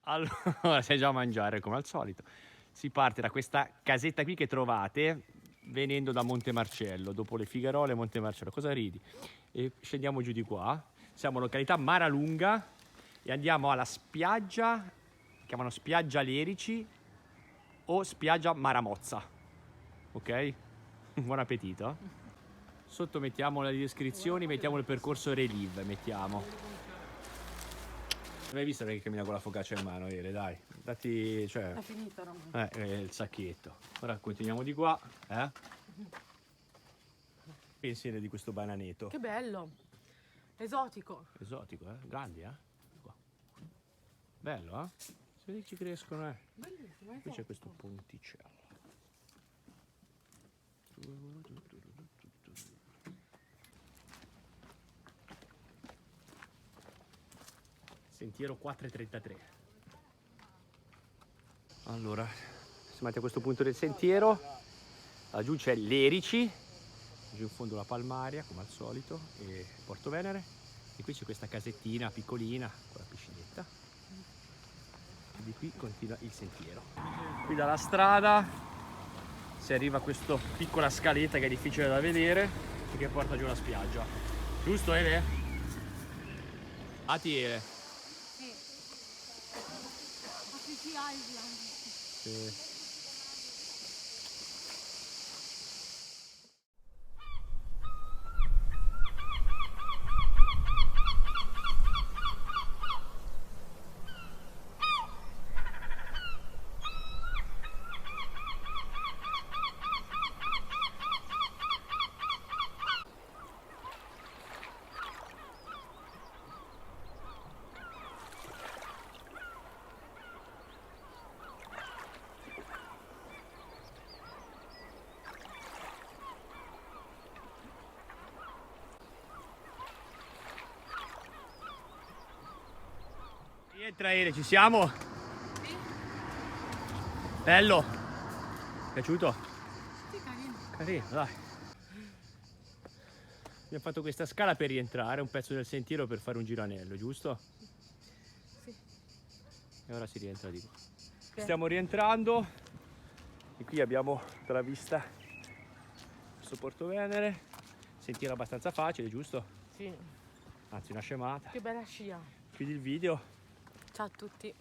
Allora, sai già mangiare come al solito. Si parte da questa casetta qui che trovate venendo da Monte Marcello, dopo le Figarole Monte Marcello. Cosa ridi? E scendiamo giù di qua. Siamo località Maralunga e andiamo alla spiaggia, chiamano spiaggia Lerici o spiaggia Maramozza. Ok? Buon appetito. Sotto mettiamo le descrizioni, mettiamo il percorso Relive, mettiamo. Non hai visto che cammina con la focaccia in mano, Ele? Dai, datti, cioè... È finita oramai. il sacchetto. Ora continuiamo di qua, eh? Pensiero di questo bananeto. Che bello! Esotico. Esotico, eh? Grandi, eh? Qua. Bello, eh? Se vedi ci crescono, eh? Bellissimo, Qui c'è questo ponticello. Sentiero 433. Allora, siamo a questo punto del sentiero. Laggiù c'è l'Erici, giù in fondo la Palmaria, come al solito, e Porto Venere. E qui c'è questa casettina piccolina con la piscinetta. E di qui continua il sentiero. Qui dalla strada si arriva a questa piccola scaletta che è difficile da vedere e che porta giù alla spiaggia. Giusto, Ele? Ati, Ele. Sì. Assisi Island. Sì. Rientra, Ele, ci siamo? Sì? Bello? Piaciuto? Sì, carino. Carino, dai. Abbiamo fatto questa scala per rientrare, un pezzo del sentiero per fare un giranello, giusto? Sì. E ora si rientra di qua. Sì. Stiamo rientrando e qui abbiamo tutta la vista questo Porto Venere, sentiero abbastanza facile, giusto? Sì. Anzi, una scemata. Che bella scia. Chiudi il video. Ciao a tutti.